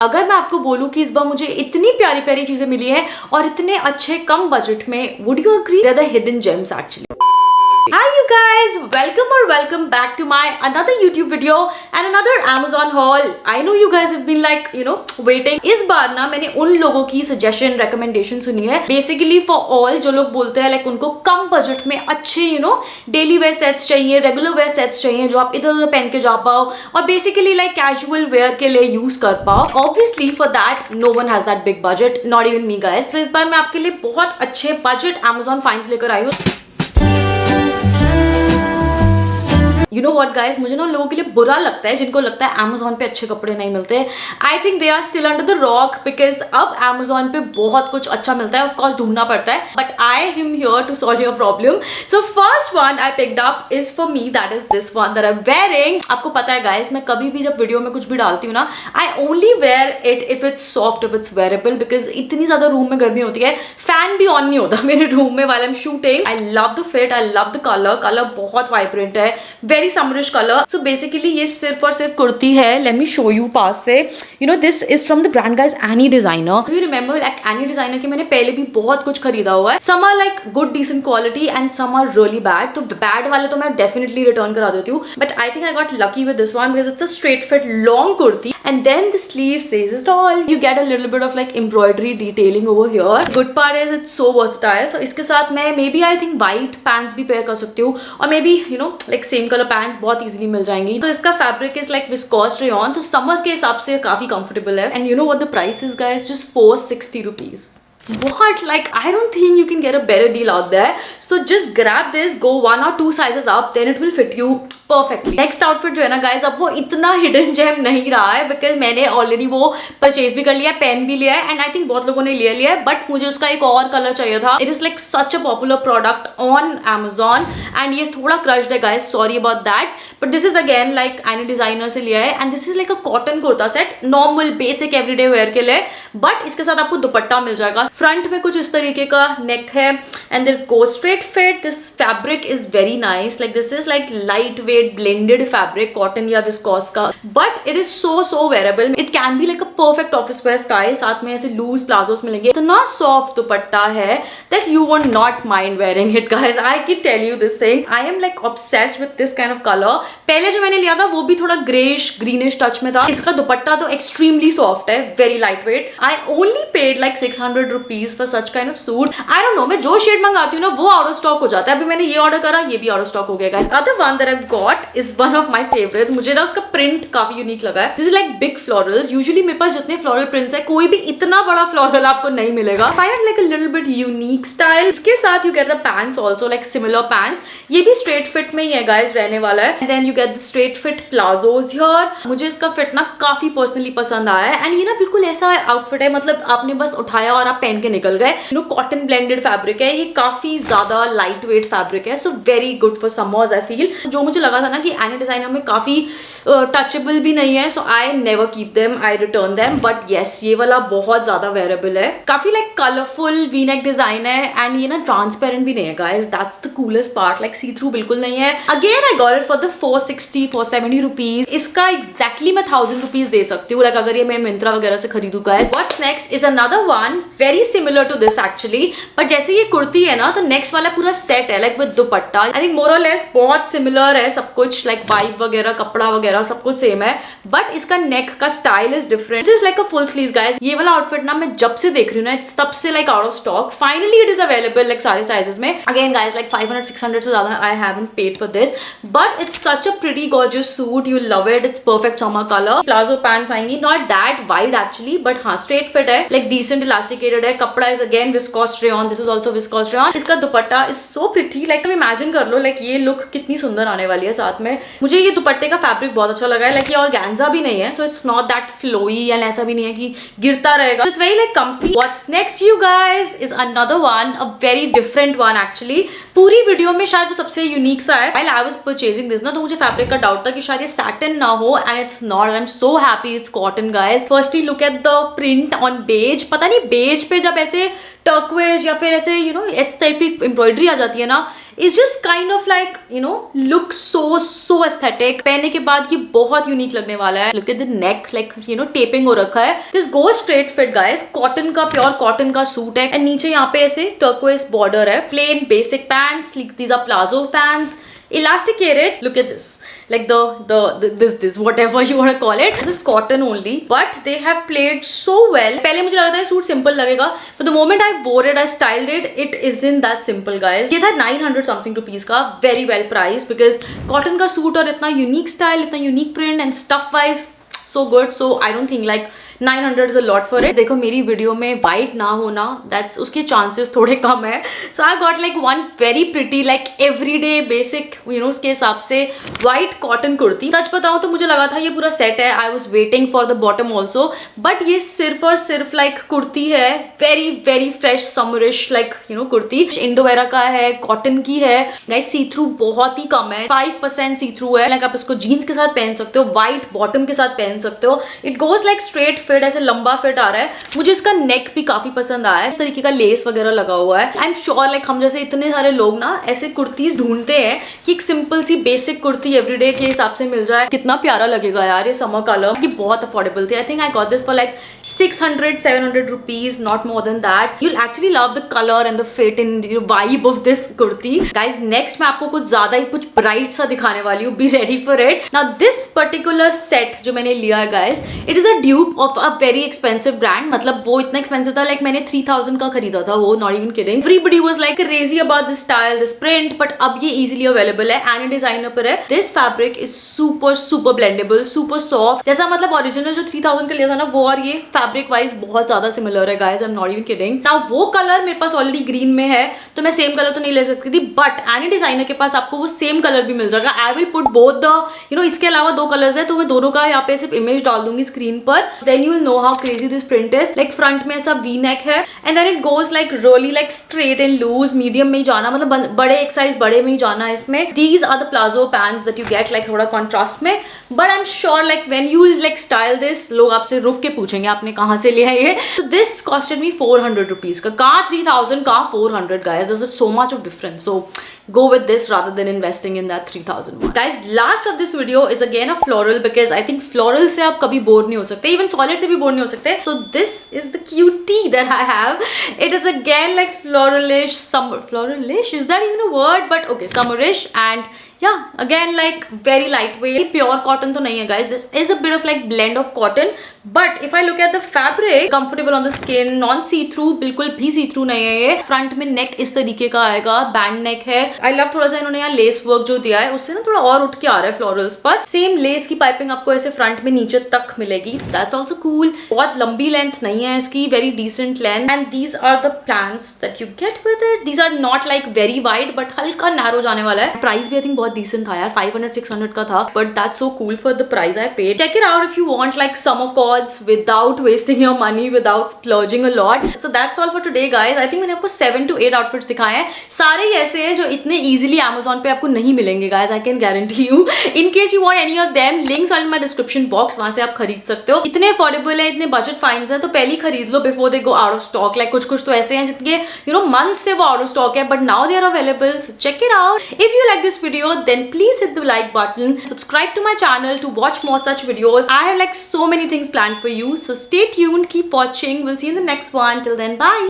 अगर मैं आपको बोलूं कि इस बार मुझे इतनी प्यारी प्यारी चीजें मिली हैं और इतने अच्छे कम बजट में, would you agree? They are the hidden gems actually. Hi you guys, welcome back to my another YouTube video and another Amazon haul. I know you guys have been like waiting. इस बार ना मैंने उन लोगों की suggestion recommendation सुनी है basically for all जो लोग बोलते हैं like उनको कम बजट में अच्छे डेली वेयर सेट्स चाहिए, रेगुलर वेयर सेट्स चाहिए जो आप इधर उधर पहन के जा पाओ और बेसिकली लाइक कैजुअल वेयर के लिए यूज कर पाओ. Obviously for that no one has that big budget, not even me guys. तो इस बार मैं आपके लिए बहुत अच्छे बजट Amazon finds लेकर आई हूँ. You know what guys, मुझे ना उन लोगों के लिए बुरा लगता है जिनको लगता है Amazon पे अच्छे कपड़े नहीं मिलते. I think they are still under the rock because अब Amazon पे बहुत कुछ अच्छा मिलता है. Of course ढूंढना पड़ता है, but I am here to solve your problem. So first one I picked up is for me, that is this one that I'm wearing. आपको पता है guys, मैं कभी भी जब वीडियो में कुछ भी डालती हूँ ना, I only wear it if it's soft, if it's wearable, because इतनी ज्यादा रूम में गर्मी होती है, फैन भी ऑन नहीं होता मेरे रूम में while I'm shooting. I love the fit, I love the color. Colour बहुत वाइब्रेंट है, very summerish color. So basically ये सिर्फ और सिर्फ कुर्ती है. Let me show you पास से. This is from the brand guys Annie Designer. Do you remember like Annie Designer के मैंने पहले भी बहुत कुछ खरीदा हुआ है. Some are like good decent quality and some are really bad. तो bad वाले तो मैं definitely return करा देती हूँ. But I think I got lucky with this one because it's a straight fit long kurti and then the sleeve says it all. You get a little bit of like embroidery detailing over here. Good part is it's so versatile. So इसके साथ मैं maybe I think white pants भी pair कर सकती हूँ और maybe like same color pants बहुत easily मिल जाएंगी. तो इसका fabric is like viscose rayon, तो समर्स के हिसाब से काफी कंफर्टेबल है. And you know what the price is guys, just 460 rupees. What? Like I don't think you can get a better deal out there. So just grab this, go 1 or 2 sizes up, then it will fit you perfectly. Next outfit जो है ना guys, अब वो इतना hidden GeM नहीं रहा है because मैंने ऑलरेडी वो परचेज भी कर लिया है, पेन भी लिया है एंड आई थिंक बहुत लोगों ने ले लिया है, बट मुझे उसका एक और कलर चाहिए था. It is like such a popular product on Amazon and ये थोड़ा क्रश्ड है guys, sorry about that, but this is again like any designer से लिया है and this is like a cotton kurta set, normal basic everyday where के लिए, but इसके साथ आपको दुपट्टा मिल जाएगा. फ्रंट में कुछ इस तरीके का नेक है and this go straight fit. This fabric is very nice, like this is like lightweight blended fabric, cotton या विस्कोस का, but it is so wearable. It can be like a perfect office wear style. साथ में ऐसे loose palazzos मिलेंगे. इतना soft dupatta है that you won't not mind wearing it guys. I can tell you this thing, I am like obsessed with this kind of colour. पहले जो मैंने लिया था वो भी थोड़ा ग्रेश ग्रीनिश टच में था. इसका दुपट्टा तो एक्सट्रीमली सॉफ्ट है, very light weight. I only paid like 600 rupees for such kind of suit. I don't know, मैं जो शेड मंगाती हूँ ना वो आउट ऑफ स्टॉक हो जाता है. अभी मैंने ये ऑर्डर करा, ये भी आउट ऑफ स्टॉक हो गया guys. Other one that I got is one of my favourites. मुझे ना उसका प्रिंट काफी यूनिक लगा है. This is like big florals. Usually मेरे पास जितने फ्लोरल प्रिंट्स है कोई भी इतना बड़ा फ्लोरल आपको नहीं मिलेगा. Find like a little bit unique style. इसके साथ you get the pants also like similar pants. ये भी स्ट्रेट फिट में ही है गाइस, रहने वाला है. And then you get the straight fit palazzos here. मुझे इसका फिट ना काफी पर्सनली पसंद आया है एंड ये ना बिल्कुल ऐसा आउटफिट है, मतलब आपने बस उठाया और आप पहन के निकल गए. कॉटन ब्लेंडेड फैब्रिक है, ये काफी ज्यादा लाइट वेट फैब्रिक है, so very good for summers I feel. जो मुझे लगा था ना कि एनी डिजाइनर में काफी टचेबल भी नहीं है, so I never keep them, I return them. But yes, ये वाला बहुत ज्यादा वेरेबल है. काफी like colourful V neck design है एंड ये ना ट्रांसपेरेंट भी नहीं है guys. That's the coolest part, like see through बिल्कुल नहीं है. Again I got it for the 470 rupees. इसका एग्जैक्टली मैं 1000 रुपीज दे सकती हूँ लाइक अगर ये मैं मिंत्रा वगैरह से खरीदू guys. What's next is another one very similar to this actually, but जैसे ये कुर्ती है ना तो नेक्स्ट वाला पूरा सेट है like with dupatta. I think more और लेस बहुत सिमिलर है सब कुछ, लाइक वाइब वगैरह, कपड़ा वगैरह सब कुछ सेम है, बट इसका नेक का style is different. This is like a full sleeves guys. ये वाला आउटफिट ना मैं जब से देख रही हूँ ना तब से like out of stock. Finally it is available like सारे साइजेस में. अगेन गाइस लाइक 500-600 से ज्यादा I haven't paid for this, but it's such a pretty gorgeous suit. You love it. It's perfect summer colour. Palazzo pants आएंगी, not that wide actually, but हाँ straight fit है, like decent elasticated है. कपड़ा is again viscose rayon. This is also viscose rayon. इसका dupatta is so pretty, like imagine कर लो like ये look कितनी सुंदर आने वाली है साथ में. मुझे ये दुपट्टे का फैब्रिक बहुत अच्छा लगा है, लाइक ये ऑर्गेन्जा भी नहीं है, so it's not that flowy and ऐसा भी नहीं है कि गिरता रहेगा. It's very like comfy. What's next you guys is another one, a very different one actually. पूरी वीडियो में शायद वो सबसे यूनिक सा है. While I was purchasing this ना तो मुझे फैब्रिक का डाउट था कि शायद ये सैटिन ना हो and it's not. I am so happy it's cotton guys. Firstly look at the print on beige. पता नहीं बेज पे जब ऐसे टर्क्वेज या फिर ऐसे इस टाइप की एम्ब्रॉयडरी आ जाती है ना, is just kind of like you know look so aesthetic. पहनने के बाद ये बहुत यूनिक लगने वाला है। Look at the neck, like you know taping हो रखा है। This go straight fit guys, cotton का, प्योर कॉटन का सूट है। एंड नीचे यहाँ पे ऐसे टर्कोइज बॉर्डर है। Plain basic pants, these are palazzo pants, elasticated. Look at this, like this whatever you want to call it, this is cotton only, but they have played so well. पहले मुझे लगा था suit simple लगेगा, but the moment I wore it, I styled it, it isn't that simple guys. ये था 900 something rupees का, very well priced, because cotton का suit और इतना unique style, इतना unique print and stuff wise so good. So I don't think like 900 is a lot for it. देखो मेरी video में व्हाइट ना होना, that's उसके चांसेस थोड़े कम है. So I got like one very pretty like everyday basic you know उसके हिसाब से व्हाइट कॉटन कुर्ती. सच बताऊँ तो मुझे लगा था ये पूरा सेट है. I was waiting for the bottom also, but ये सिर्फ और सिर्फ like कुर्ती है. very fresh summerish like you know kurti. Indoera का है, कॉटन की है. Guys सी थ्रू बहुत ही कम है, 5% सी थ्रू है. like आप इसको जीन्स के साथ पहन सकते हो, व्हाइट बॉटम के साथ पहन सकते हो. It goes like straight fit, ऐसे लंबा फिट आ रहा है. मुझे इसका नेक भी काफी पसंद आया है. इस तरीके का लेस वगैरह लगा हुआ है. आई एम श्योर लाइक हम जैसे इतने सारे लोग ना ऐसे कुर्तीज ढूंढते हैं कि एक सिंपल सी बेसिक कुर्ती एवरीडे के हिसाब से मिल जाए. कितना प्यारा लगेगा यार ये समर कलर की. बहुत अफोर्डेबल थी. I think I got this for like 600-700 rupees, not more than that. You will actually love the colour and the fit and vibe of this kurti. Guys next मैं आपको कुछ ज्यादा ही कुछ ब्राइट सा दिखाने वाली हूँ. Be ready for it. Now this particular set जो मैंने लिया है guys, it is a dupe of a very expensive brand. मतलब वो इतना एक्सपेंसिव था, लाइक मैंने 3000 का खरीदा था वो, not even kidding. Everybody was like crazy about this style, this print, but अब ये इजीली अवेलेबल है. एनी डिजाइनर पर है. This fabric is super blendable, super soft. जैसा मतलब ओरिजिनल जो 3000 का लिया था ना वो और ये फैब्रिक वाइज बहुत ज्यादा सिमिलर है guys. I am not even kidding. Now वो कलर मेरे पास ऑलरेडी ग्रीन में है तो मैं सेम कलर तो नहीं ले सकती थी, बट एनी डिजाइनर के पास आपको वो सेम कलर भी मिल जाएगा. I will put both the you know इसके अलावा 2 कलर्स है तो मैं दोनों का यहाँ पे सिर्फ इमेज डाल दूंगी स्क्रीन पर. Then you will know how crazy this print is. Like front में ऐसा वी नेक है and then it goes like really like straight and loose. Medium में ही जाना, मतलब बड़े एक साइज बड़े में ही जाना है इसमें. These are the palazzo pants that you get like थोड़ा कॉन्ट्रास्ट में. But I am sure like when you like style this, लोग आपसे रुक के पूछेंगे आपने कहाँ से लिया है ये. तो दिस कॉस्टेड मी 400 रुपीज का. कहाँ 3000 कहाँ 400 guys. There is so much of difference. So go with this rather than investing in that 3000 one. Guys, last of this video is again a floral because I think floral से आप कभी bore नहीं हो सकते, even solid से भी bore नहीं हो सकते. So this is the cutie that I have. It is again like floralish, floralish, is that even a word? But okay, summerish and yeah, again like very lightweight. Pure cotton तो नहीं है guys. This is a bit of like blend of cotton. But if I look at the fabric, comfortable on the skin, non see through, बिल्कुल भी see through नहीं है ये. Front में नेक इस तरीके का आएगा, बैंड नेक है. आई लव थोड़ा सा इन्होंने यहाँ लेस वर्क जो दिया है उससे ना थोड़ा और उठ के आ रहा है फ्लोरल्स पर. सेम लेस की पाइपिंग आपको ऐसे फ्रंट में नीचे तक मिलेगी. That's also cool. बहुत लंबी लेंथ नहीं है इसकी, very decent length. And these are the plans that you get with it. These are not like very wide but हल्का नैरो जाने वाला है. प्राइस भी आई थिंक बहुत डिसेंट था यार, 500-600 का था, but that's so cool for the price I paid. Check it out if you want like summer cords without wasting your money, without splurging a lot. So that's all for today guys. I think मैंने आपको 7 to 8 outfits दिखाए हैं. सारे ही ऐसे हैं जो इतने easily Amazon पे आपको नहीं मिलेंगे guys. I can guarantee you. In case you want any of them, links are in my description box. वहाँ से आप खरीद सकते हो. इतने affordable है, इतने budget finds हैं तो पहले ही खरीद लो before they go out of stock. Like कुछ तो ऐसे हैं जिनके you know months से वो out of stock है, but now they are available. So check it out. If you like this video, then please hit the like button. Subscribe to my channel to watch more such videos. I have like so many things planned for you. So stay tuned, keep watching. We'll see you in the next one. Till then, bye.